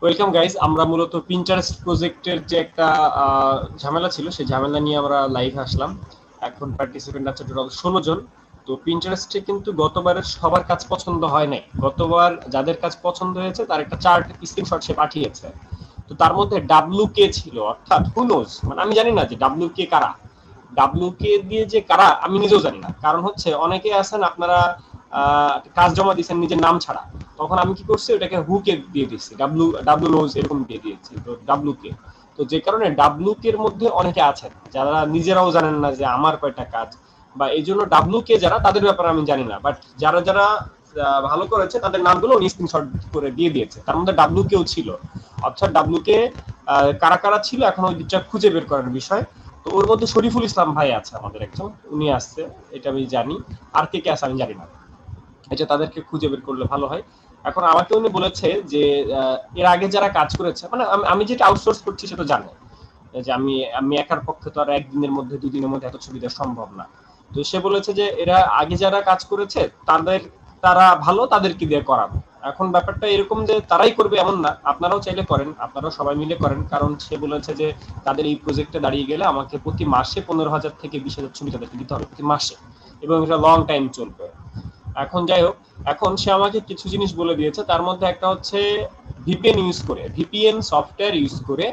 Welcome guys, আমরা মূলত Pinterest প্রজেক্টের যে একটা ঝামেলা ছিল সেই ঝামেলা নিয়ে আমরা লাইভ আসলাম। এখন পার্টিসিপেন্ট আছে টোটাল 16 জন। তো পিন্টারেস্টে কিন্তু গতবারের সবার কাজ পছন্দ হয় নাই। গতবার যাদের কাজ পছন্দ হয়েছে তার একটা চার্ট স্ক্রিনশট সে পাঠিয়েছে। তো তার মধ্যে ডাব্লিউ কে ছিল, অর্থাৎ হু নোজ, মানে আমি জানি না যে ডাব্লিউ কে কারা। ডাব্লিউ কে দিয়ে যে কারা আমি নিজেও জানি না, কারণ হচ্ছে অনেকে আছেন আপনারা কাজ জমা দিয়েছেন নিজের নাম ছাড়া। তখন আমি কি করছি, ওটাকে হু কে দিয়ে দিচ্ছি, ডাব্লিউ ডাব্লিউ নোজ এরকম দিয়ে দিয়েছি। তো ডাব্লিউ কে, তো যে কারণে ডাব্লিউ কে এর মধ্যে অনেকে আছেন যারা নিজেরাও জানেন না যে আমার কয়টা কাজ, বা এই জন্য ডাব্লিউ কে যারা তাদের ব্যাপারে আমি জানি না, বাট যারা যারা ভালো করেছে তাদের নামগুলো উনি স্ক্রিনশট করে দিয়ে দিয়েছে। তার মধ্যে ডাব্লিউ কেও ছিল, অর্থাৎ ডাব্লিউ কে কারা কারা ছিল এখন ওই দিকটা খুঁজে বের করার বিষয়। তো ওর মধ্যে শরীফুল ইসলাম ভাই আছে আমাদের একজন, উনি আসছে, এটা আমি জানি। আর কে কে আছে আমি জানি না, এটা তাদেরকে খুঁজে বের করলে ভালো হয়। এখন আমাকে উনি বলেছে যে এর আগে যারা কাজ করেছে, মানে আমি যেটা আউটসোর্স করছি সেটা জানে যে আমি আমি একার পক্ষে তো আর একদিনের মধ্যে দুদিনের মধ্যে এত ছবি দেওয়া সম্ভব না। তো সে বলেছে যে এরা আগে যারা কাজ করেছে তারা ভালো, তাদেরকে দিয়ে করাবো। এখন ব্যাপারটা এরকম যে তারাই করবে এমন না, আপনারাও চাইলে করেন, আপনারাও সবাই মিলে করেন। কারণ সে বলেছে যে তাদের এই প্রজেক্টে দাঁড়িয়ে গেলে আমাকে প্রতি মাসে 15,000 থেকে 20,000 ছবি তাদেরকে দিতে হবে প্রতি মাসে, এবং এটা লং টাইম চলবে। এখন যাই হোক, এখন সে আমাকে কিছু জিনিস বলে দিয়েছে, তার মধ্যে একটা হচ্ছে ভিপিএন ইউজ করে, ভিপিএন সফটওয়্যার ইউজ করে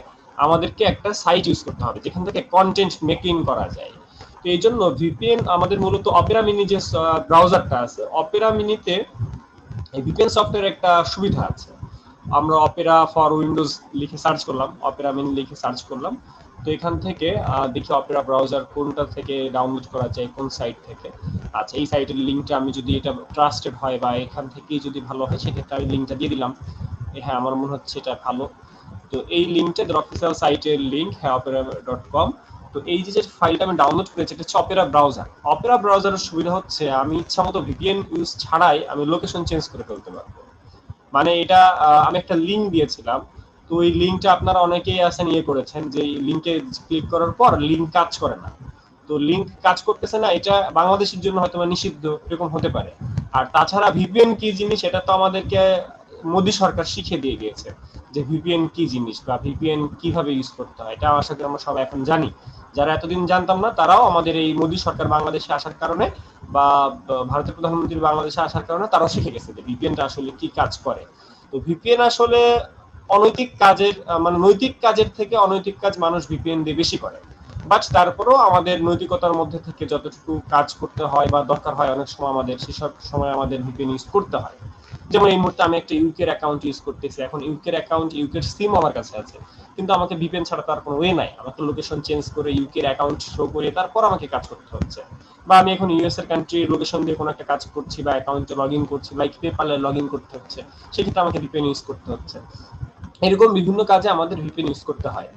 আমাদেরকে একটা সাইট ইউজ করতে হবে যেখান থেকে কন্টেন্ট মেকিং করা যায়। তো এই জন্য ভিপিএন আমাদের মূলত অপেরা মিনি যে ব্রাউজারটা আছে, অপেরা মিনিতে এই ভিপিএন সফটওয়্যার একটা সুবিধা আছে। আমরা অপেরা ফর উইন্ডোজ লিখে সার্চ করলাম, অপেরা মিনি লিখে সার্চ করলাম। তো এখান থেকে দেখি অপেরা ব্রাউজার কোনটা থেকে ডাউনলোড করা যায়, কোন সাইট থেকে। আচ্ছা, এই সাইটের লিঙ্কটা আমি যদি এটা ট্রাস্টেড হয় বা এখান থেকেই যদি ভালো হয় সেক্ষেত্রে আমি লিঙ্কটা দিয়ে দিলাম। হ্যাঁ, আমার মনে হচ্ছে এটা ভালো। তো এই লিঙ্কটা অফিসিয়াল সাইটের লিঙ্ক, হ্যাঁ opera.com। তো এই যে ফাইলটা আমি ডাউনলোড করেছি এটা হচ্ছে অপেরা ব্রাউজার। অপেরা ব্রাউজারের সুবিধা হচ্ছে আমি ইচ্ছা মতো ভিপিএন ইউজ ছাড়াই আমি লোকেশন চেঞ্জ করে ফেলতে পারবো। মানে এটা আমি একটা লিঙ্ক দিয়েছিলাম। তো এই লিঙ্কটা আপনারা অনেকেই আছেন ইয়ে করেছেন যে লিঙ্কে ক্লিক করার পর লিঙ্ক কাজ করে না। তো লিঙ্ক কাজ করতেছে না, এটা বাংলাদেশের জন্য হয়তো নিষিদ্ধ, এরকম হতে পারে। আর তাছাড়া ভিপিএন কি জিনিস এটা তো আমাদেরকে মোদী সরকার শিখিয়ে দিয়ে গিয়েছে যে ভিপিএন কি জিনিস বা ভিপিএন কিভাবে ইউজ করতে হয়, এটা আশা করি আমরা সবাই এখন জানি। যারা এতদিন জানতাম না তারাও আমাদের এই মোদী সরকার বাংলাদেশে আসার কারণে বা ভারতের প্রধানমন্ত্রী বাংলাদেশে আসার কারণে তারাও শিখে গেছে যে ভিপিএনটা আসলে কি কাজ করে। তো ভিপিএন আসলে অনৈতিক কাজের মানে নৈতিক কাজের থেকে অনৈতিক কাজ মানুষ ভিপিএন দিয়ে বেশি করে। বাট তারপরেও আমাদের নৈতিকতার মধ্যে থেকে যতটুকু কাজ করতে হয় বা দরকার হয় অনেক সময় আমাদের সেসব সময় আমাদের ভিপিএন ইউজ করতে হয়। যেমন এই মুহূর্তে আমি একটা ইউকের অ্যাকাউন্ট ইউজ করতেছি, এখন ইউকের অ্যাকাউন্ট ইউকের সিম আমার কাছে আছে, কিন্তু আমাকে ভিপিএন ছাড়া তার কোনো ওয়ে নাই, আমাকে লোকেশন চেঞ্জ করে ইউকের অ্যাকাউন্ট শো করে তারপর আমাকে কাজ করতে হচ্ছে। বা আমি এখন ইউএস এর কান্ট্রির লোকেশন দিয়ে কোনো একটা কাজ করছি বা অ্যাকাউন্টে লগ ইন করছি, লাইক পেপালে লগ ইন করতে হচ্ছে, সেক্ষেত্রে আমাকে ভিপিএন ইউজ করতে হচ্ছে। এরকম বিভিন্ন কাজে আমাদের ভিপিএন ইউজ করতে হয়।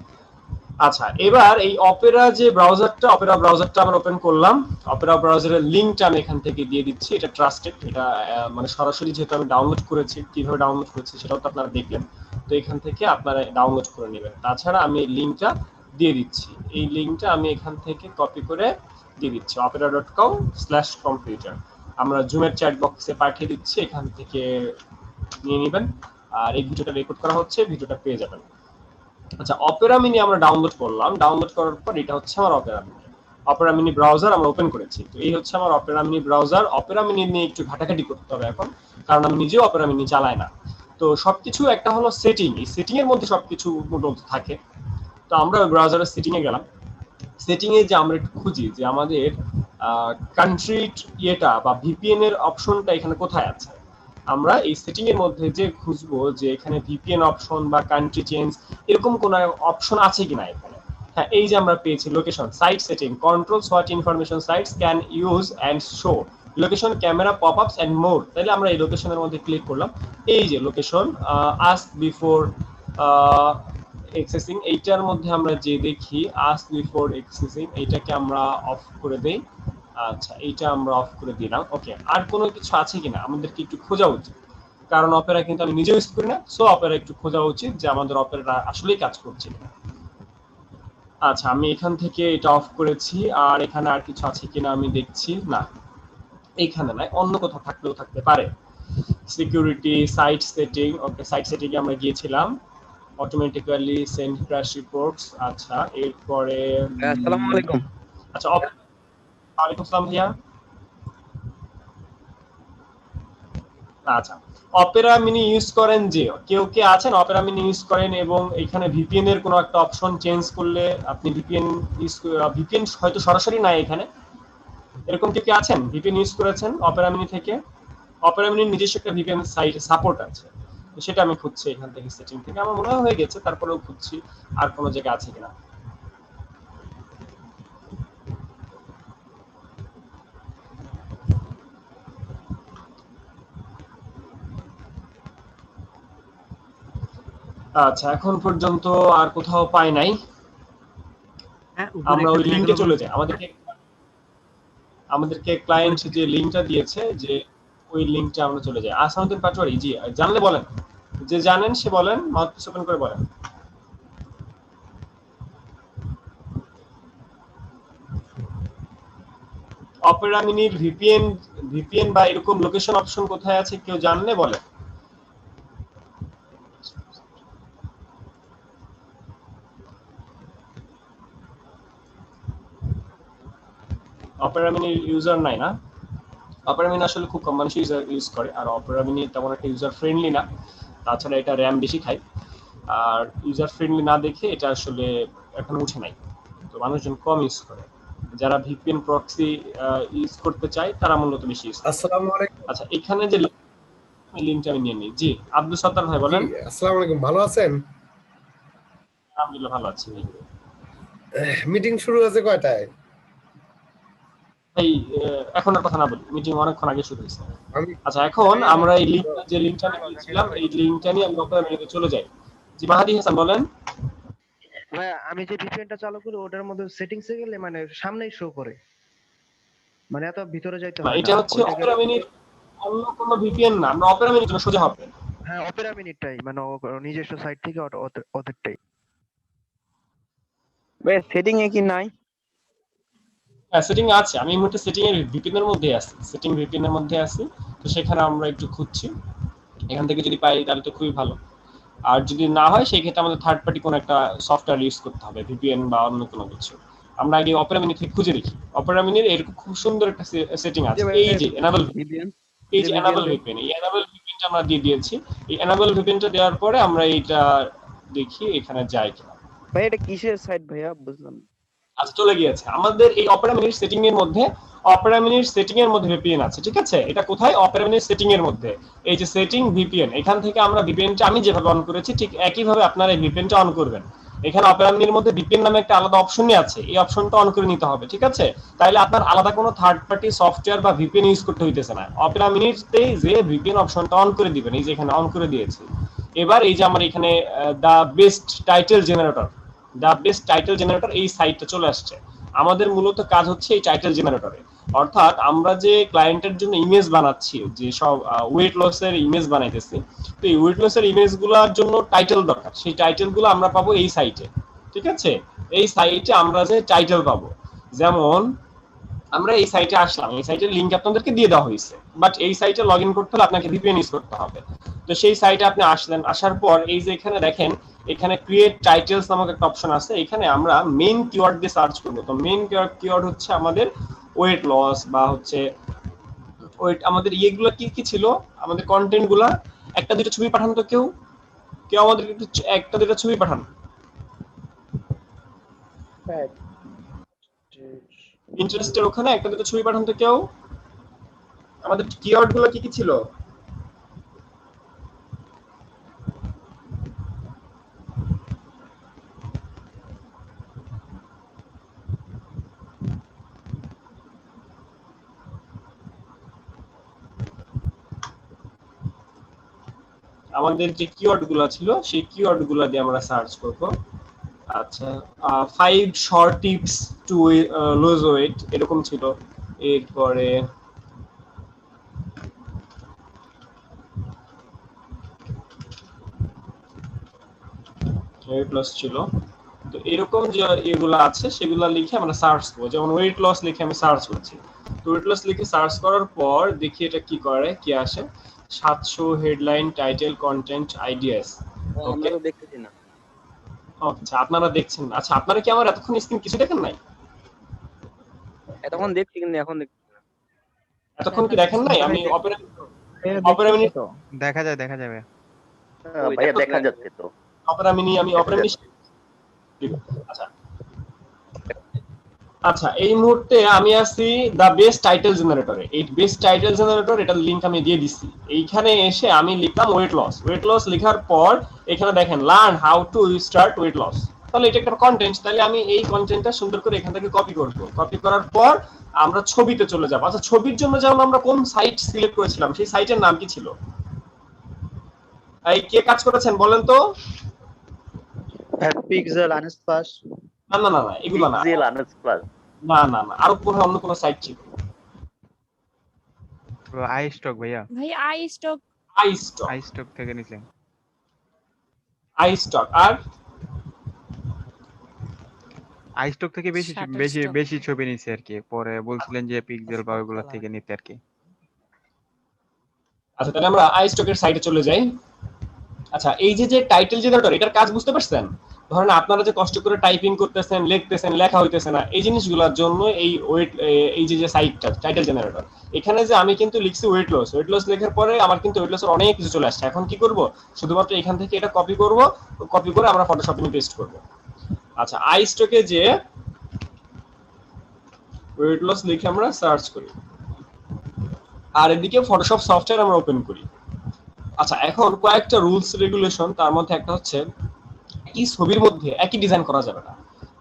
আচ্ছা, এবার এই অপেরা ব্রাউজারটা আমরা ওপেন করলাম। অপেরা ব্রাউজারের লিঙ্কটা আমি এখান থেকে দিয়ে দিচ্ছি, এটা ট্রাস্টেড, এটা মানে সরাসরি যেহেতু আমি ডাউনলোড করেছি, কিভাবে ডাউনলোড করেছি সেটাও তো আপনারা দেখলেন। তো এখান থেকে আপনারা ডাউনলোড করে নেবেন। তাছাড়া আমি এই লিঙ্কটা দিয়ে দিচ্ছি, এই লিঙ্কটা আমি এখান থেকে কপি করে দিয়ে দিচ্ছি opera.com/computer। আমরা জুমের চ্যাট বক্সে পাঠিয়ে দিচ্ছি, এখান থেকে নিয়ে নেবেন। আর এই ভিডিওটা রেকর্ড করা হচ্ছে, ভিডিওটা পেয়ে যাবেন। আচ্ছা, অপেরা মিনি আমরা ডাউনলোড করলাম, ডাউনলোড করার পর এটা হচ্ছে আমার Opera mini. Opera mini browser আমরা ওপেন করেছি। তো এই হচ্ছে আমার Opera mini browser. Opera mini নিয়ে একটু ঘাটাঘাটি করতে হবে এখন, কারণ আমি নিজেও অপেরা মিনি চালাই না। তো সবকিছু একটা হলো সেটিং, এই সেটিং এর মধ্যে সবকিছু মোটামুটি থাকে। তো আমরা ব্রাউজারের সেটিং এ গেলাম। সেটিং এ যে আমরা একটু খুঁজি যে আমাদের কান্ট্রি ইয়েটা বা ভিপিএন এর অপশনটা এখানে কোথায় আছে। আমরা এই সেটিং এর মধ্যে যে খুঁজবো যে এখানে ভিপিএন অপশন বা কান্ট্রি চেঞ্জ এরকম কোন অপশন আছে কিনা এখানে। হ্যাঁ, এই যে আমরা পেয়েছি location, site setting, controls what information sites can use and show, location, camera, popups and more. তাহলে আমরা এই লোকেশনের মধ্যে ক্লিক করলাম। এই যে লোকেশন, আস্ক বিফোর এক্সেসিং, এইটার মধ্যে আমরা যে দেখি আস্ক বিফোর এক্সেসিং, এইটাকে আমরা অফ করে দেই। আচ্ছা, এইটা আমরা অফ করে দিলাম। ওকে, আর কোনো কিছু আছে কিনা আমাদেরকে একটু খোঁজা উচিত, কারণ অপেরা কিন্তু আমি নিজেও ইউজ করি না। সো অপেরা একটু খোঁজা উচিত যে আমাদের অপেরা আসলেই কাজ করছে কিনা। আচ্ছা, আমি এখান থেকে এটা অফ করেছি। আর এখানে আর কিছু আছে কিনা আমি দেখছি, না এইখানে নাই, অন্য কোথাও থাকলেও থাকতে পারে। সিকিউরিটি, সাইট সেটিং, ওকে সাইট সেটিং এ আমরা গিয়েছিলাম। Automatically send crash reports. আচ্ছা, এরপরে আসসালামু আলাইকুম। আচ্ছা, ওয়ালাইকুম আসসালাম ভাইয়া। আচ্ছা, অপেরা মিনি ইউজ করেন যে কেউ কে আছেন অপেরা মিনি ইউজ করেন এবং এখানে ভিপিএন এর কোনো একটা অপশন চেঞ্জ করলে আপনি ভিপিএন ইউজ, ভিপিএন হয়তো সরাসরি নাই এখানে, এরকম কেউ কি আছেন ভিপিএন ইউজ করেছেন অপেরা মিনি থেকে? অপেরা মিনির নিজস্ব একটা ভিপিএন সাইট সাপোর্ট আছে, তো সেটা আমি খুঁজছি এখান থেকে সেটিং থেকে, আমার মনে হয় হয়ে গেছে, তারপরেও খুঁজছি আর কোনো জায়গায় আছে কিনা। আচ্ছা, এখন পর্যন্ত আর কোথাও পাই নাই। হ্যাঁ, উপরে আমরা একটা ওই লিংকে ট্যাগলো চলে যাই। আমাদেরকে উপরে ক্লায়েন্ট যে লিংকটা দিয়েছে, যে ওই লিংকটা আমরা চলে যাই। আসামউদ্দিন পাটোয়ারি, জি জানলে বলেন, যে জানেন সে বলেন, মাউথপিস ওপেন করে বলেন। অপেরা মিনির ভিপিএন বা এরকম লোকেশন অপশন কোথায় আছে কেউ জানলে বলেন। অপেরা মিনির ইউজার নাই না? অপেরা মিনি আসলে খুব কম মানুষ ইউজ করে, আর অপেরা মিনি তেমন একটা ইউজার ফ্রেন্ডলি না, তাছাড়া এটা র্যাম বেশি খায়, আর ইউজার ফ্রেন্ডলি না দেখে এটা আসলে এখন উঠে নাই, তো মানুষজন কম ইউজ করে। যারা ভিপিএন প্রক্সি ইউজ করতে চায় তারা মূলত বেশি ইউজ করে। আসসালামু আলাইকুম। আচ্ছা, এখানে যে লিঙ্কটা আমি নিয়ে নিই। জি, আব্দুল সত্তার ভাই জি, বলেন। আসসালামু আলাইকুম। ভালো আছেন? আলহামদুলিল্লাহ ভালো আছি ভাই। মিটিং শুরু হয়েছে কয়টায়? ভাই এখন আর কথা না বলি, মিটিং অনেকক্ষণ আগে শুরু হয়েছে। আমি আচ্ছা, এখন আমরা এই লিঙ্কটা আমি দিয়েছিলাম, এই লিঙ্কটা নিয়ে আমরা আপনার মেনুতে চলে যাই। জি, মাহাদি হাসান বলেন। ভাই, আমি যে ভিপিএনটা চালু করি ওটার মধ্যে সেটিংস এ গেলে মানে সামনেই শো করে, মানে এত ভিতরে যাইতে না, হয় না এটা হচ্ছে ওইটাকে। অপেরা মিনির অন্য কোনো ভিপিএন না, আমরা অপেরা মিনির জন্য সোজা হবে। হ্যাঁ, অপেরা মিনিটটাই মানে নিজস্ব সাইট থেকে ওদেরটাই। ভাই সেটিং এ কি নাই? হ্যাঁ, সেটিং আছে, আমি এই মুহূর্তে সেটিং এর ভিপিএন এর মধ্যে আছি, সেটিং ভিপিএন এর মধ্যে আছি, তো সেখানে আমরা একটু খুঁজছি, এখান থেকে যদি পাই তাহলে তো খুবই ভালো, আর যদি না হয় সেই ক্ষেত্রে আমাদের থার্ড পার্টি কোনো একটা সফটওয়্যার ইউজ করতে হবে, ভিপিএন বা অন্য কোনো কিছু। আমরা আগে অপেরা মিনি থেকে খুঁজে দেখি। অপেরা মিনির এরকম খুব সুন্দর একটা সেটিং যে আছে, ভাই এই যে এনাবল, ভিপিএন এই যে যে ভিপিএন এনাবল ভিপিএন, এই এনাবল ভিপিএনটা আমরা দিয়ে দিয়েছি। এই এনাবল ভিপিএনটা দেওয়ার পরে আমরা এইটা দেখি এখানে যায় কিনা। ভাই এটা কিসের সাইট ভাইয়া বুঝলাম না। আচ্ছা, চলে গিয়েছে আমাদের এই অপেরা মিনির সেটিং এর মধ্যে। অপেরা মিনির সেটিং এর মধ্যে ভিপিএন আছে, ঠিক আছে? এটা কোথায়? অপেরা মিনির সেটিং এর মধ্যে, এই যে সেটিং ভিপিএন, এখান থেকে আমরা ভিপিএনটা আমি যেভাবে অন করেছি ঠিক একইভাবে আপনারা এই ভিপিএনটা অন করবেন। এখানে অপেরা মিনির মধ্যে ভিপিএন নামে একটা আলাদা অপশনই আছে, এই অপশনটা অন করে নিতে হবে, ঠিক আছে? তাইলে আপনার আলাদা কোনো থার্ড পার্টি সফটওয়্যার বা ভিপিএন ইউজ করতে হইতেছে না, অপেরা মিনিতেই যে ভিপিএন অপশনটা অন করে দিবেন, এই যে এখানে অন করে দিয়েছি। এবার এই যে আমার এখানে the best title generator, the best title generator এই সাইটটা চলে আসছে। আমাদের মূলত কাজ হচ্ছে এই টাইটেল জেনারেটরে, অর্থাৎ আমরা যে ক্লায়েন্টের জন্য ইমেজ বানাচ্ছি, যে সব ওয়েট লসের ইমেজ বানাইতেছি, তো এই ওয়েট লসের ইমেজগুলোর জন্য টাইটেল দরকার, সেই টাইটেলগুলো আমরা পাবো এই সাইটে, ঠিক আছে? এই সাইটে আমরা যে টাইটেল পাবো, যেমন আমরা এই সাইটে আসলাম, এই সাইটের লিংক আপনাদেরকে দিয়ে দেওয়া হয়েছে, বাট এই সাইটে লগ ইন করতে হলে আপনাকে ভিপিএন ইউজ করতে হবে। তো সেই সাইটে আপনি আসলেন, আসার পর এই যে এখানে দেখেন, এখানে ক্রিয়েট টাইটেলস নামক একটা অপশন আছে, এখানে আমরা মেইন কিওয়ার্ড দিয়ে সার্চ করব। তো মেইন কিওয়ার্ড হচ্ছে আমাদের ওয়েট লস, বা হচ্ছে ওয়েট, আমাদের ইয়েগুলো কি কি ছিল, আমাদের কন্টেন্ট গুলা। একটা দুটো ছবি পাঠান তো, কেউ কেউ আমাদের একটু একটা দুটো ছবি পাঠান। ইন্টারেস্টের ওখানে একটা দুটো ছবি পাঠান তো কেউ। আমাদের কিওয়ার্ড গুলো কি কি ছিল? আমাদের যে কিওয়ার্ড গুলো ছিল সেই কিওয়ার্ড গুলো দিয়ে আমরা সার্চ করব। আচ্ছা, 5 short tips to lose weight এরকম ছিল। এরপরে ওয়েট লস ছিল। তো এরকম যে এগুলো আছে সেগুলো লিখে আমরা সার্চ করব, যেমন ওয়েট লস লিখে আমি সার্চ করছি। তো ওয়েট লস লিখে সার্চ করার পর দেখি এটা কি করে, কি আসে। 700 হেডলাইন, টাইটেল, কন্টেন্ট, আইডিয়াস। আমরা ওকে, তো দেখতেছি না। আচ্ছা আপনারা দেখছেন, আচ্ছা আপনারা কি আমার এতক্ষণ স্ক্রিন কিছু দেখেন নাই? এতক্ষণ দেখছি কিন্তু এখন দেখছি না। এতক্ষণ কি দেখেন নাই? আমি অপেরা দেখতেছি তো। দেখা যাবে। ভাইয়া দেখা যাচ্ছে তো। অপেরা মিনি আচ্ছা আচ্ছা এই মুহূর্তে আমি আছি দা বেস্ট টাইটেল জেনারেটরে। এই বেস্ট টাইটেল জেনারেটর এটার লিংক আমি দিয়ে দিচ্ছি। এইখানে এসে আমি লিখলাম ওয়েট লস লেখার পর এখানে দেখেন learn how to start weight loss. তাহলে এটা একটা কন্টেন্ট, তাহলে আমি এই কন্টেন্টটা সুন্দর করে এখান থেকে কপি করব। কপি করার পর আমরা ছবিতে চলে যাব। আচ্ছা ছবির জন্য যেমন আমরা কোন সাইট সিলেক্ট করেছিলাম সেই সাইটের নাম কি ছিল? এই কে কাজ করেছেন বলেন তো? পিক্সেল আনস্পাস না না না না এগুলো না, পিক্সেল আনস্প্লাস। না না না আরো কোনো অন্য কোনো সাইট ছিল। আই স্টক ভাইয়া, ভাই আই স্টক আই স্টক থেকে নিছেন। আই স্টক আর আই স্টক থেকে Shutterstock। বেশি ছবি নিছে আর কি, পরে বলছিলেন যে পিক্সেল বা ওগুলো থেকে নিতে আর কি। আচ্ছা তাহলে আমরা আই স্টকের সাইটে চলে যাই। আচ্ছা এই যে টাইটেল জেনারেটর এটার কাজ বুঝতে পারছেন? ধরেন আপনারা যে কষ্ট করে টাইপিং করতেছেন, লিখতেছেন, লেখা হইতেছে না, এই জিনিসগুলোর জন্য এই যে সাইটটা টাইটেল জেনারেটর, এখানে যে আমি কিন্তু লিখছি ওয়েট লস লেখার পরে আমার কিন্তু ওয়েট লসের অনেক কিছু চলে আসছে। এখন কি করব? শুধুমাত্র এখান থেকে এটা কপি করব, কপি করে আমরা ফটোশপে নিয়ে পেস্ট করব। আচ্ছা আই স্টকে যে ওয়েট লস লিখে আমরা সার্চ করি, আর এদিকে ফটোশপ সফটওয়্যার আমরা ওপেন করি। আচ্ছা এখন কয়েকটা রুলস রেগুলেশন, তার মধ্যে একটা হচ্ছে এই ছবির মধ্যে একই ডিজাইন করা যাবে না।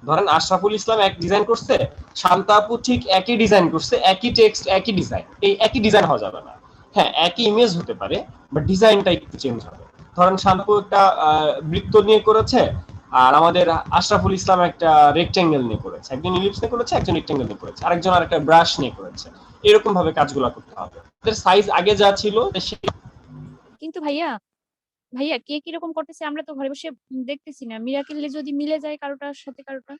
ধরেন আশরাফুল ইসলাম এক ডিজাইন করছে, শান্তা আপু ঠিক একই ডিজাইন করছে, একই টেক্সট একই ডিজাইন, এই একই ডিজাইন হওয়া যাবে না। হ্যাঁ একই ইমেজ হতে পারে বাট ডিজাইনটা একটু চেঞ্জ হবে। ধরেন শান্তা আপু একটা বৃত্ত নিয়ে করেছে, আর আমাদের আশরাফুল ইসলাম একটা রেক্টেঙ্গেল নিয়ে করেছে, একজন ইলিপস নিয়ে করেছে, একজন রেক্টেঙ্গেল নিয়ে করেছে, আরেকজন আর একটা ব্রাশ নিয়ে করেছে। এরকম ভাবে কাজগুলো করতে হবে। এর সাইজ আগে যা ছিল কিন্তু ভাইয়া ভাইয়া কে কিরকম করতেছে আমরা তো ঘরে বসে দেখতেছি না। মিরাকেলে যদি মিলে যায় কারোটার সাথে কারোটা,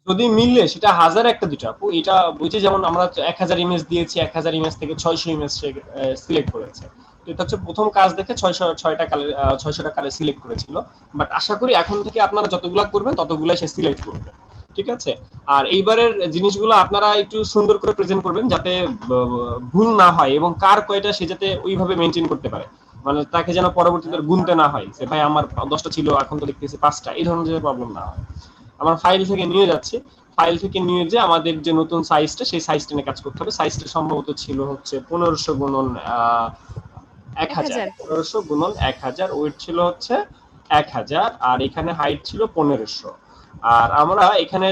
যদি মিললে সেটা হাজার একটা দুটো আপু, এটা বুঝে যেমন আমরা 1000 ইমেজ দিয়েছি, 1000 ইমেজ থেকে 600 ইমেজ সিলেক্ট করেছে। তো এটা হচ্ছে প্রথম কাজ দেখে 600টা কালার সিলেক্ট করেছিল। বাট আশা করি এখন থেকে আপনারা যতগুলা করবেন ততগুলাই সে সিলেক্ট করবে। ঠিক আছে? আর এইবারের জিনিসগুলো আপনারা একটু সুন্দর করে প্রেজেন্ট করবেন যাতে ভুল না হয়, এবং কার কয়টা সে যাতে ওইভাবে মেনটেন করতে পারে। মানে তাকে যেন পরবর্তীতে গুনতে না হয় যে ভাই আমার 10টা ছিল এখন তো দেখতেছি 5টা, এই ধরনের যে প্রবলেম না হয়। আমার ফাইল থেকে নিয়ে যাচ্ছি, ফাইল থেকে নিয়ে যে আমাদের যে নতুন সাইজটা সেই সাইজটা নিয়ে কাজ করতে হবে। সাইজটা সম্ভবত ছিল হচ্ছে 1500 গুণন 1000, 1500 গুণন 1000, ওয়েট ছিল হচ্ছে 1000, আর এখানে হাইট ছিল 1500। আর আমরা এখানে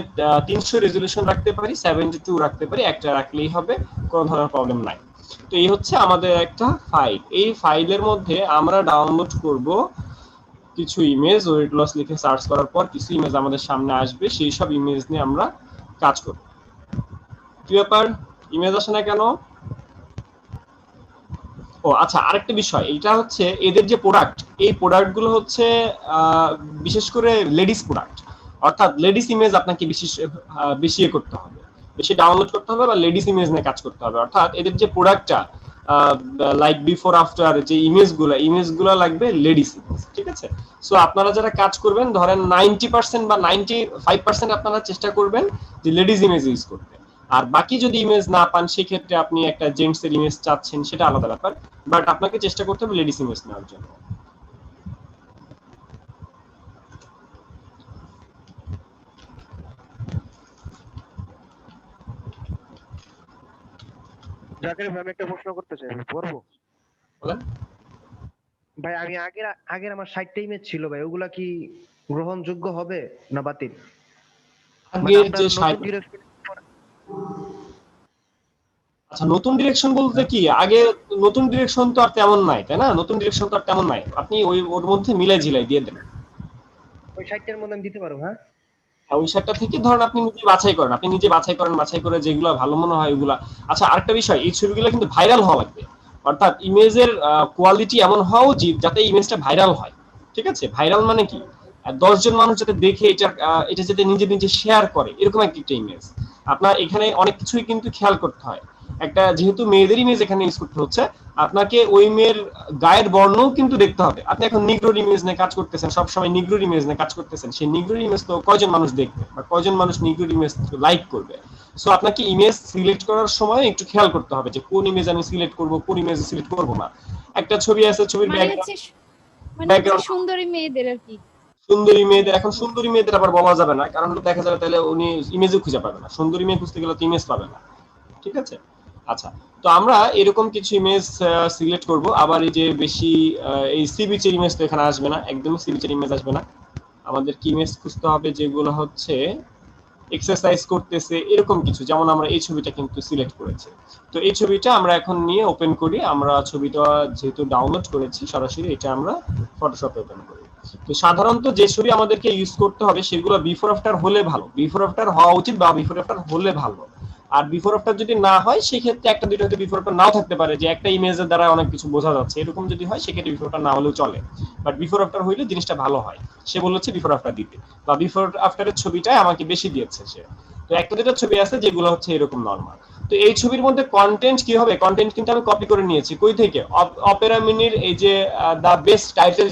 300 রেজোলিউশন রাখতে পারি, 72 রাখতে পারি, একটা রাখলেই হবে, কোনো ধরনের প্রবলেম নাই। তো এই হচ্ছে আমাদের একটা ফাইল। এই ফাইলের মধ্যে আমরা ডাউনলোড করব কিছু ইমেজ। ওয়েট লস লিখে সার্চ করার পর কিছু ইমেজ আমাদের সামনে আসবে, সেই সব ইমেজ নিয়ে আমরা কাজ করব। কি ব্যাপার, ইমেজ আসে না কেন? ও আচ্ছা আরেকটা বিষয়, এটা হচ্ছে এদের যে প্রোডাক্ট, এই প্রোডাক্টগুলো হচ্ছে বিশেষ করে লেডিস প্রোডাক্ট, অর্থাৎ লেডিস ইমেজ আপনাকে বেশি করতে হবে, বেশি ডাউনলোড করতে হবে, বা লেডিস ইমেজ নিয়ে কাজ করতে হবে। অর্থাৎ এদের যে প্রোডাক্টটা লাইক বিফোর আফটার যে ইমেজগুলো লাগবে লেডিস ইমেজ। ঠিক আছে? সো আপনারা যারা কাজ করবেন ধরেন 90% বা 95% আপনারা চেষ্টা করবেন যে লেডিস ইমেজ ইউজ করতে। আর বাকি যদি ইমেজ না পান সেক্ষেত্রে আপনি একটা জেন্টস এর ইমেজ চাচ্ছেন, সেটা আলাদা ব্যাপার, বাট আপনাকে চেষ্টা করতে হবে লেডিস ইমেজ নেওয়ার জন্য। জাকির ভাই আমি একটা প্রশ্ন করতে চাই, আমি পড়বো? বলেন। ভাই আমি আগের আমার 60টা ইমেজ ছিল ভাই, ওগুলা কি গ্রহণযোগ্য হবে না বাতিল? মানে আগের আপনার যে নতুন direction আচ্ছা নতুন ডিরেকশন বলতে কি, আগে নতুন ডিরেকশন তো আর তেমন নাই, তাই না? নতুন ডিরেকশন তো আর তেমন নাই, আপনি ওর মধ্যে মিলাই ঝিলাই দিয়ে দেন। ওই 60টার মধ্যে আমি দিতে পারবো? হ্যাঁ ওই সেটটা থেকে ধরেন আপনি নিজে বাছাই করেন, বাছাই করে যেগুলো ভালো মনে হয় ওগুলা। আচ্ছা আরেকটা বিষয়, এই ছবিগুলো কিন্তু ভাইরাল হওয়া লাগবে, অর্থাৎ ইমেজের কোয়ালিটি এমন হওয়া উচিত যাতে ইমেজটা ভাইরাল হয়। ঠিক আছে? ভাইরাল মানে কি, 10 জন মানুষ যাতে দেখে এটা যাতে নিজে নিজে শেয়ার করে, এরকম একটা ইমেজ। আপনার এখানে অনেক কিছুই কিন্তু খেয়াল করতে হয়। একটা যেহেতু মেয়েদের ইমেজ এখানে ইউজ করতে হচ্ছে, আপনাকে ওই মেয়ের গায়ের বর্ণও কিন্তু দেখতে হবে। আপনি এখন নিগ্রোর ইমেজ নিয়ে কাজ করতেছেন, সবসময় নিগ্রোর ইমেজ নিয়ে কাজ করতেছেন, সেই নিগ্রোর ইমেজ তো কয়জন মানুষ দেখবে বা কয়জন মানুষ নিগ্রোর ইমেজ লাইক করবে। সো আপনাকে ইমেজ সিলেক্ট করার সময় একটু খেয়াল করতে হবে যে কোন ইমেজ আমি সিলেক্ট করব, কোন ইমেজ সিলেক্ট করব না। একটা ছবি আছে, ছবির মানে ব্যাকগ্রাউন্ড হচ্ছে সুন্দরী মেয়েদের আর কি। সুন্দরী মেয়েদের, এখন সুন্দরী মেয়েদের আবার বলা যাবে না, কারণ দেখা যাবে তাহলে উনি ইমেজও খুঁজে পাবে না। সুন্দরী মেয়ে খুঁজতে গেলে তো ইমেজ পাবে না, ঠিক আছে? আচ্ছা, তো আমরা এরকম কিছু ইমেজ সিলেক্ট করব। আবার এই যে বেশি এই সি বিচের ইমেজ তো এখানে আসবে না, একদম সি বিচের ইমেজ আসবে না। আমাদের কি ইমেজ খুঁজতে হবে যেগুলো হচ্ছে এক্সারসাইজ করতেছে এরকম কিছু, যেমন আমরা এই ছবিটা কিন্তু সিলেক্ট করেছি। তো এই ছবিটা আমরা এখন নিয়ে ওপেন করি। আমরা ছবিটা যেহেতু ডাউনলোড করেছি সরাসরি, এটা আমরা ফটোশপে ওপেন করি। তো সাধারণত যে ছবি আমাদেরকে ইউজ করতে হবে সেগুলো বিফোর আফটার হলে ভালো, বিফোর আফটার হওয়া উচিত বা বিফোর আফটার হলে ভালো। আর বিফোর আফটার যদি না হয় সেক্ষেত্রে একটা দুটো হয়তো বিফোর আফটার নাও থাকতে পারে, যে একটা ইমেজের দ্বারা অনেক কিছু বোঝা যাচ্ছে, এরকম যদি হয় সেক্ষেত্রে বিফোর আফটার না হলেও চলে। বাট বিফোর আফটার হইলে জিনিসটা ভালো হয়। সে বলেছে বিফোর আফটার দিতে, বা বিফোর আফটারের ছবিটাই আমাকে বেশি দিয়েছে সে। তো একটা দুটো ছবি আছে যেগুলো হচ্ছে এরকম নরমাল। তো এই ছবির মধ্যে কন্টেন্ট কি হবে, কন্টেন্ট কিন্তু আমি কপি করে নিয়েছি কই থেকে, অপেরা মিনির এই যে দা বেস্ট টাইটেল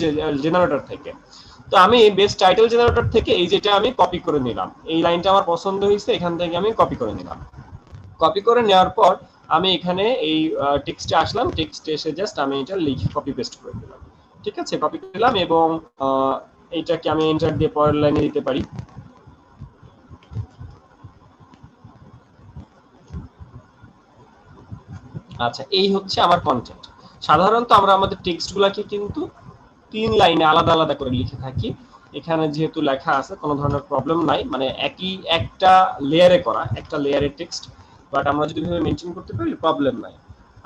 জেনারেটর থেকে। তো আমি বেস্ট টাইটেল জেনারেটর থেকে এই যেটা আমি কপি করে নিলাম, এই লাইনটা আমার পছন্দ হয়েছে, এখান থেকে আমি কপি করে নিলাম। কপি করে নেওয়ার পর আমি এখানে এই টেক্সটে আসলাম, টেক্সটে এসে জাস্ট আমি এটা লিখে কপি পেস্ট করে দিলাম। ঠিক আছে, কপি করে দিলাম এবং এইটাকে আমি এন্টার দিয়ে পরের লাইনে দিতে পারি। আচ্ছা, এই হচ্ছে আমার কন্টেন্ট। সাধারণত আমরা আমাদের টেক্সটগুলোকে কিন্তু 3 লাইনে আলাদা আলাদা করে লিখে থাকি। এখানে যেহেতু লেখা আছে কোনো ধরনের প্রবলেম নাই, মানে একই একটা লেয়ারে করা, একটা লেয়ারের টেক্সট। বাট আমরা যদি ভাবে মেনটেন করতে পারি প্রবলেম নাই।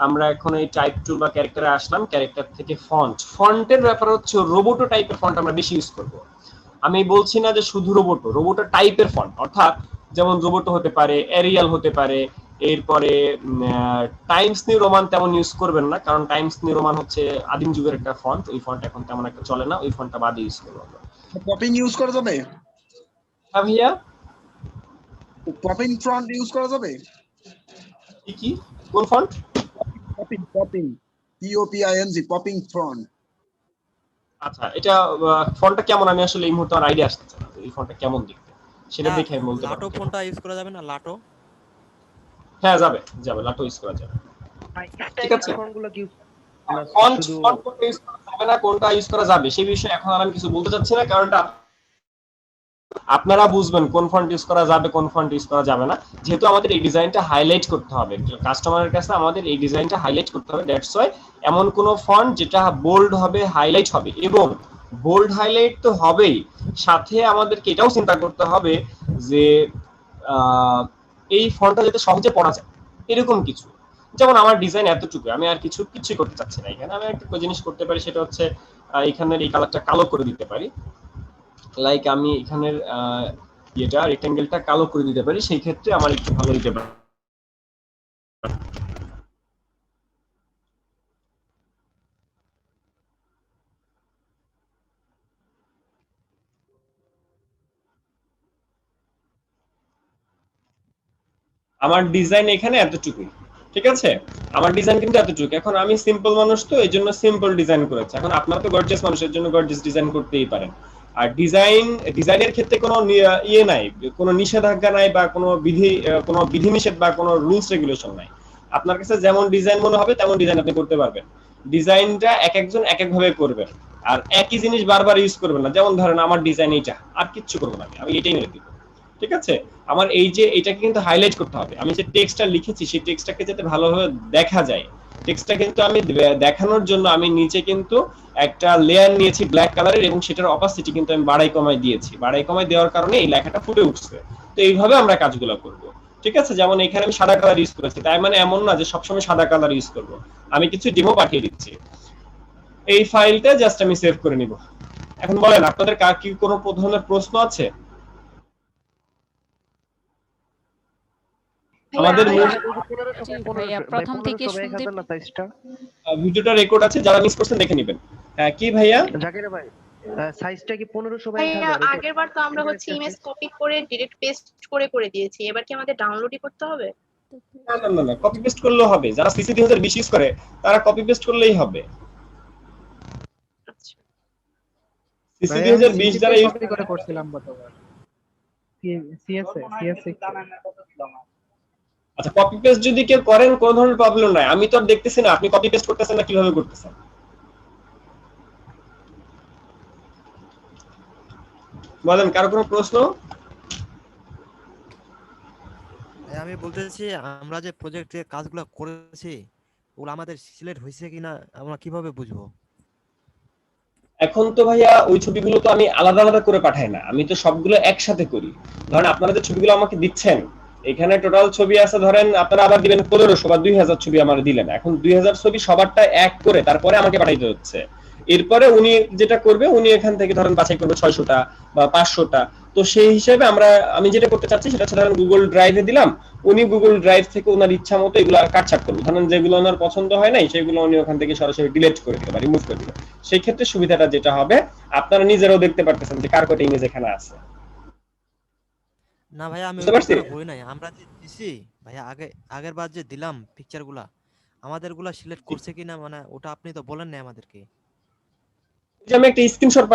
আমরা এখন এই টাইপ টুল বা ক্যারেক্টারে আসলাম, ক্যারেক্টার থেকে ফন্ট। ফন্টের ব্যাপার হচ্ছে রোবোটো টাইপের ফন্ট আমরা বেশি ইউজ করব। আমি বলছি না যে শুধু রোবোটো, রোবোটো টাইপের ফন্ট, অর্থাৎ যেমন রোবোটো হতে পারে, এরিয়াল হতে পারে, এরপরে টাইমস নিউ রোমান তেমন ইউজ করবেন না, কারণ টাইমস নিউ রোমান হচ্ছে আদিম যুগের একটা ফন্ট, ওই ফন্ট এখন তেমন একটা চলে না, ওই ফন্টটা বাদে ইউজ করবো আমরা। পপিং ইউজ করা যাবে? হ্যাঁ ভাইয়া, পপিং ফন্ট ইউজ করা যাবে? কি কোন font? Popping popping POPING popping font. আচ্ছা, এটা ফন্টটা কেমন, আমি আসলে এই মুহূর্তে আমার আইডিয়া আসছে না এই ফন্টটা কেমন দেখতে, সেটা দেখে আমি বলতে পারবো। লাটো ফোনটা ইউজ করা যাবে না? লাটো? হ্যাঁ যাবে যাবে, লাটো ইউজ করা যাবে। ঠিক আছে, ফন্টগুলো কি ফন্ট শুধু কোনটা ইউজ করা যাবে না, কোনটা ইউজ করা যাবে সেই বিষয়ে এখন আর আমি কিছু বলতে চাচ্ছি না, কারণটা আপনারা বুঝবেন কোন ফন্ট ইউজ করা যাবে, কোন ফন্ট ইউজ করা যাবে না। যেহেতু আমাদের এই ডিজাইনটা হাইলাইট করতে হবে কাস্টমারের কাছে, আমাদের এই ডিজাইনটা হাইলাইট করতে হবে, দ্যাটস ওয়াই এমন কোন ফন্ট যেটা বোল্ড হবে, হাইলাইট হবে, এবং বোল্ড হাইলাইট তো হবেই, সাথে আমাদেরকে এটাও চিন্তা করতে হবে যে এই ফন্টটা যাতে সহজে পড়া যায় এরকম কিছু। যেমন আমার ডিজাইন এতটুকু, আমি আর কিছু করতে চাচ্ছি না। এখানে আমি একটা জিনিস করতে পারি, সেটা হচ্ছে এখানের এই কালারটা কালো করে দিতে পারি। লাইক আমি এখানের এটা রেক্টেঙ্গেলটা কালো করে দিতে পারি, সেই ক্ষেত্রে আমার একটু ভালো দিতে পারে। আমার ডিজাইন এখানে এতটুকুই, ঠিক আছে? আমার ডিজাইন কিন্তু এতটুকু। এখন আমি সিম্পল মানুষ, তো এই জন্য সিম্পল ডিজাইন করেছি। এখন আপনারা তো গর্জিয়াস মানুষের জন্য গর্জিয়াস ডিজাইন করতেই পারেন। আর ডিজাইনের ক্ষেত্রে কোনো ইয়ে নাই, কোনো নিষেধাজ্ঞা নাই, বা কোনো বিধিনিষেধ বা কোনো রুলস রেগুলেশন নাই। আপনার কাছে যেমন ডিজাইন মনে হবে তেমন ডিজাইন আপনি করতে পারবেন। ডিজাইনটা এক একজন এক এক ভাবে করবেন, আর একই জিনিস বারবার ইউজ করবেন না। যেমন ধরেন আমার ডিজাইন এইটা, আর কিচ্ছু করবো না, আমি এটাই মেরে দিব, ঠিক আছে? আমার এই যে এটাকে কিন্তু হাইলাইট করতে হবে। আমি যে টেক্সটটা লিখেছি সেই টেক্সটটাকে যাতে ভালোভাবে দেখা যায়, টেক্সটটা কিন্তু আমি দেখানোর জন্য আমি নিচে কিন্তু একটা লেয়ার নিয়েছি ব্ল্যাক কালারের, এবং সেটার অপাসিটি কিন্তু আমি বাড়াই কমাই দিয়েছি। বাড়াই কমাই দেওয়ার কারণে এই লেখাটা ফুটে উঠছে। তো এইভাবে আমরা কাজগুলো করব, ঠিক আছে? যেমন এখানে আমি সাদা কালার ইউজ করেছি, তাই মানে এমন না যে সবসময় সাদা কালার ইউজ করব। আমি কিছু ডেমো পাঠিয়ে দিচ্ছি। এই ফাইলটা জাস্ট আমি সেভ করে নিব। এখন বলেন আপনাদের কার কি কোনো ধরনের প্রশ্ন আছে? আমাদের প্রথম থেকে শুনতে ভিডিওটা রেকর্ড আছে, যারা মিস করছেন দেখে নেবেন। কি ভাইয়া? জাকির ভাই, সাইজটা কি 1500 বাই ভাইয়া 1000? আগেরবার তো আমরা হচ্ছে ইমেজ কপি করে ডিরেক্ট পেস্ট করে দিয়েছি, এবার কি আমাদের ডাউনলোডই করতে হবে? তো না কপি পেস্ট করলেও হবে, যারা সিসি 2020 ইউজ করে তারা কপি পেস্ট করলেই হবে। সিসি 2020 যারা ইউজ করে করছিলাম গতবার আচ্ছা, কপি পেস্ট যদি কেউ করেন কোন ধরনের প্রবলেম নাই, আমি তো আর দেখতেছি না আপনি কপি পেস্ট করতেছেন না কিভাবে করতেছেন। বলেন, কারো কোনো প্রশ্ন? আমি বলতেছি আমরা যে প্রজেক্টে কাজগুলো করেছি ওগুলো আমাদের সিলেক্ট হয়েছে কিনা আমরা কিভাবে বুঝবো? এখন তো ভাইয়া ওই ছবিগুলো তো আমি আলাদা আলাদা করে পাঠাই না, আমি তো সবগুলো একসাথে করি। ধরেন আপনারা যে ছবিগুলো আমাকে দিচ্ছেন, এখানে টোটাল ছবি আছে, ধরেন আপনারা আবার দিবেন 1500 বা 2000 ছবি আমার দিলেন, এখন 2000 ছবি সবারটা এক করে তারপরে আমাকে পাঠাইতে হচ্ছে। এরপরে উনি যেটা করবে, উনি এখান থেকে ধরেন বাছাই করবে 600টা বা 500টা। তো সেই হিসেবে আমি যেটা করতে চাচ্ছি সেটা হচ্ছে ধরেন গুগল ড্রাইভে দিলাম, উনি গুগল ড্রাইভ থেকে ওনার ইচ্ছা মতো এগুলো কাটছাট করবে। ধরেন যেগুলো ওনার পছন্দ হয় নাই সেগুলো উনি ওখান থেকে সরাসরি ডিলিট করে দিবে বা রিমুভ করে দিবে। সেই ক্ষেত্রে সুবিধাটা যেটা হবে, আপনারা নিজেরাও দেখতে পারতেছেন যে কার কয়টা ইমেজ এখানে আছে। না ভাইয়া আমি বুঝতে পারছি? বই নাই, আমরা যে দিছি ভাইয়া আগের বার যে দিলাম পিকচারগুলা আমাদেরগুলা সিলেক্ট করছে কিনা মানে ওটা আপনি তো বলেন না আমাদেরকে। যে আমি একটা স্ক্রিনশট